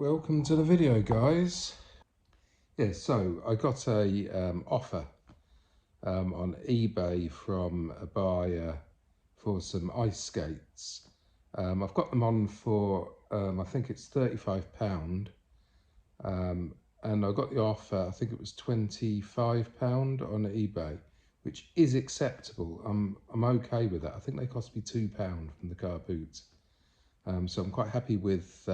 Welcome to the video, guys. Yeah, so I got a offer on eBay from a buyer for some ice skates. I've got them on for I think it's £35, and I got the offer. I think it was £25 on eBay, which is acceptable. I'm okay with that. I think they cost me £2 from the car boot, so I'm quite happy with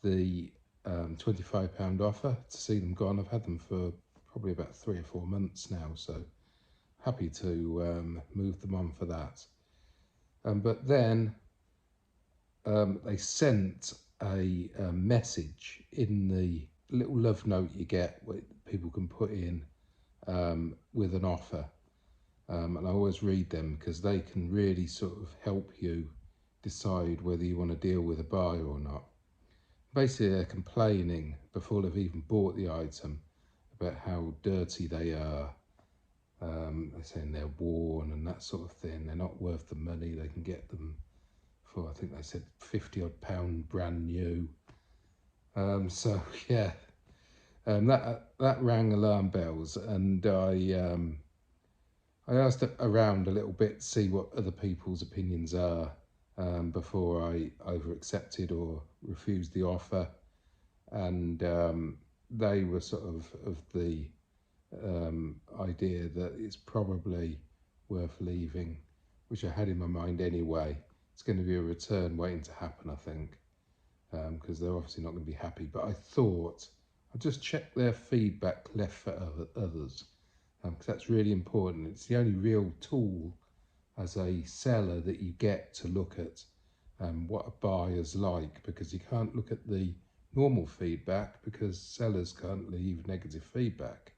the £25 offer to see them gone. I've had them for probably about 3 or 4 months now, so happy to move them on for that. But then they sent a message in the little love note you get, what people can put in with an offer, and I always read them because they can really sort of help you decide whether you want to deal with a buyer or not. Basically, they're complaining before they've even bought the item about how dirty they are. They're saying they're worn and that sort of thing. They're not worth the money. They can get them for, I think they said £50 brand new. So yeah, that rang alarm bells, and I asked around a little bit to see what other people's opinions are. Before I either accepted or refused the offer, and they were sort of the idea that it's probably worth leaving, which I had in my mind anyway. It's going to be a return waiting to happen, I think, because they're obviously not going to be happy. But I thought I'd just check their feedback left for others, because that's really important. It's the only real tool as a seller that you get to look at what a buyer's like, because you can't look at the normal feedback because sellers can't leave negative feedback.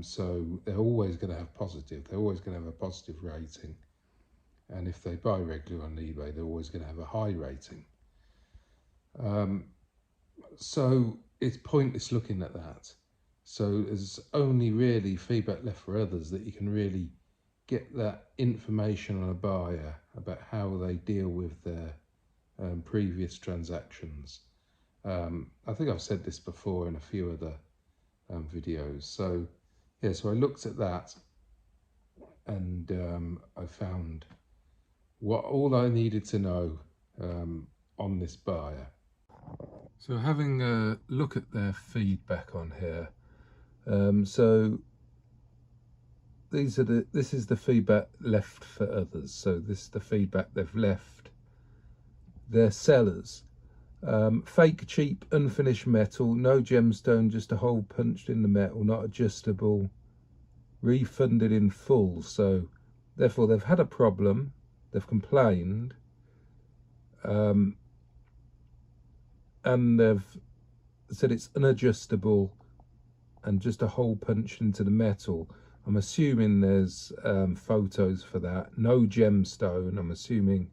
So they're always going to have positive, they're always going to have a positive rating, and if they buy regularly on eBay, they're always going to have a high rating. So it's pointless looking at that. So there's only really feedback left for others that you can really get that information on a buyer about how they deal with their previous transactions. I think I've said this before in a few other videos. So yeah, so I looked at that, and I found all I needed to know on this buyer. So having a look at their feedback on here, so this is the feedback left for others. So this is the feedback they've left their sellers. Fake, cheap, unfinished metal, no gemstone, just a hole punched in the metal, not adjustable, refunded in full. So therefore they've had a problem, they've complained, and they've said it's unadjustable and just a hole punched into the metal. I'm assuming there's photos for that. No gemstone. I'm assuming,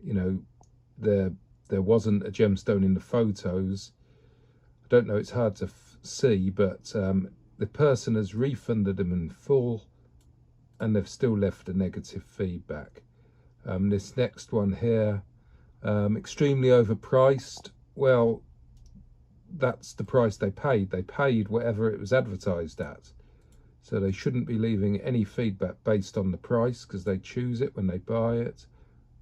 you know, there wasn't a gemstone in the photos. I don't know, it's hard to see, but the person has refunded them in full, and they've still left a negative feedback. This next one here, extremely overpriced. Well, that's the price they paid. They paid whatever it was advertised at. So they shouldn't be leaving any feedback based on the price, because they choose it when they buy it.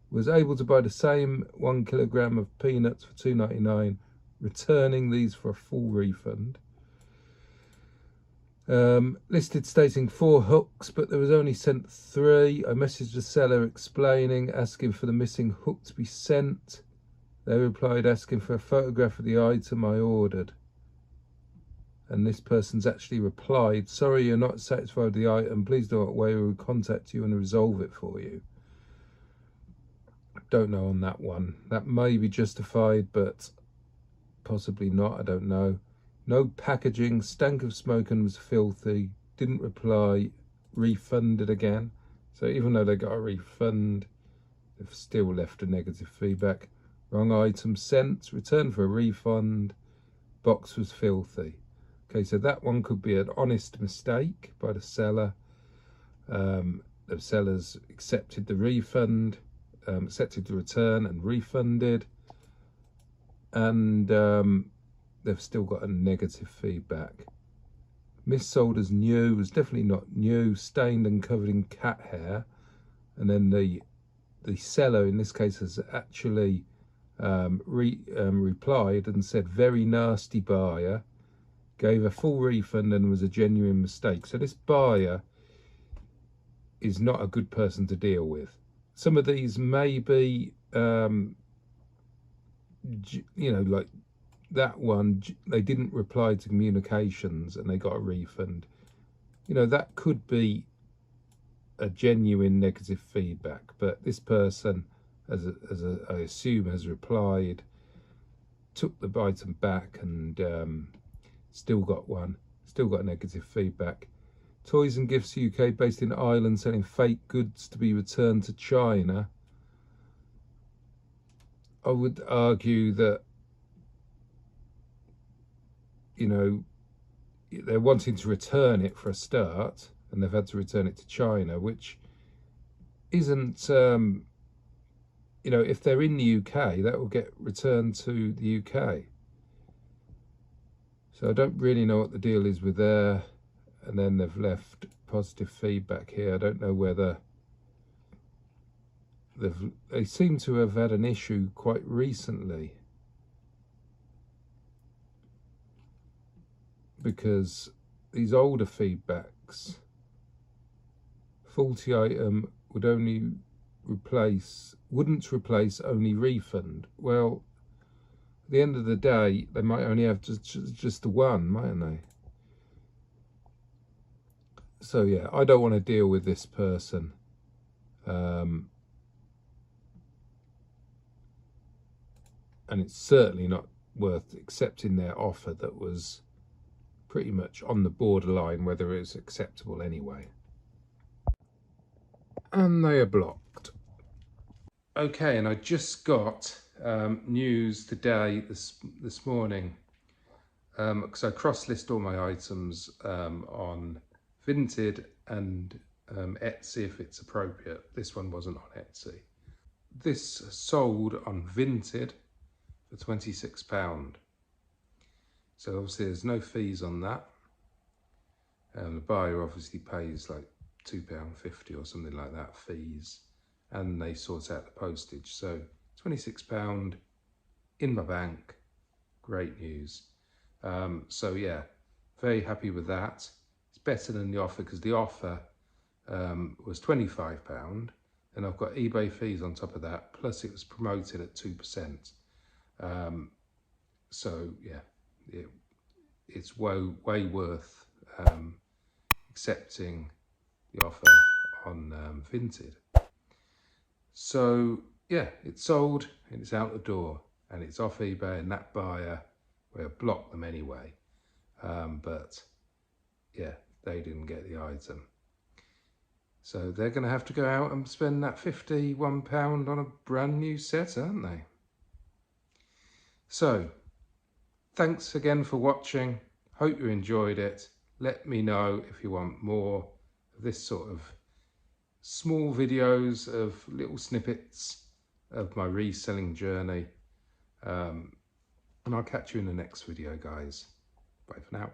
Was able to buy the same 1 kilogram of peanuts for £2.99, returning these for a full refund. Listed stating 4 hooks, but there was only sent 3. I messaged the seller explaining, asking for the missing hook to be sent. They replied asking for a photograph of the item I ordered. And this person's actually replied, sorry you're not satisfied with the item, please don't worry, we'll contact you and resolve it for you. Don't know on that one. That may be justified, but possibly not, I don't know. No packaging, stank of smoke and was filthy, didn't reply, refunded again. So even though they got a refund, they've still left a negative feedback. Wrong item sent, return for a refund, box was filthy. Okay, so that one could be an honest mistake by the seller. The sellers accepted the refund, accepted the return and refunded. and they've still got a negative feedback. Missold as new, was definitely not new, stained and covered in cat hair. And then the seller in this case has actually replied and said, very nasty buyer, gave a full refund and was a genuine mistake. So this buyer is not a good person to deal with. Some of these may be, you know, like that one, they didn't reply to communications and they got a refund. You know, that could be a genuine negative feedback, but this person, I assume, has replied, took the item back, and still got negative feedback. Toys and Gifts UK, based in Ireland, selling fake goods to be returned to China. I would argue that, you know, they're wanting to return it for a start, and they've had to return it to China, which isn't, you know, if they're in the UK, that will get returned to the UK. So I don't really know what the deal is with there. And then they've left positive feedback here. I don't know whether they seem to have had an issue quite recently, because these older feedbacks, faulty item wouldn't replace, only refund. Well, at the end of the day, they might only have just the one, mightn't they? So yeah, I don't want to deal with this person. And it's certainly not worth accepting their offer that was pretty much on the borderline whether it was acceptable anyway. And they are blocked. Okay, and I just got news today, this morning, because I cross-list all my items on Vinted and Etsy if it's appropriate. This one wasn't on Etsy. This sold on Vinted for £26. So obviously there's no fees on that. The buyer obviously pays like £2.50 or something like that fees, and they sort out the postage. So £26 in my bank, great news. So yeah, very happy with that. It's better than the offer, because the offer was £25, and I've got eBay fees on top of that, plus it was promoted at 2%. So yeah, it's way worth accepting the offer on Vinted. So yeah, it's sold and it's out the door and it's off eBay, and that buyer, well, blocked them anyway. But yeah, they didn't get the item. So they're going to have to go out and spend that £51 on a brand new set, aren't they? So thanks again for watching. Hope you enjoyed it. Let me know if you want more of this sort of small videos of little snippets of my reselling journey. And I'll catch you in the next video, guys. Bye for now.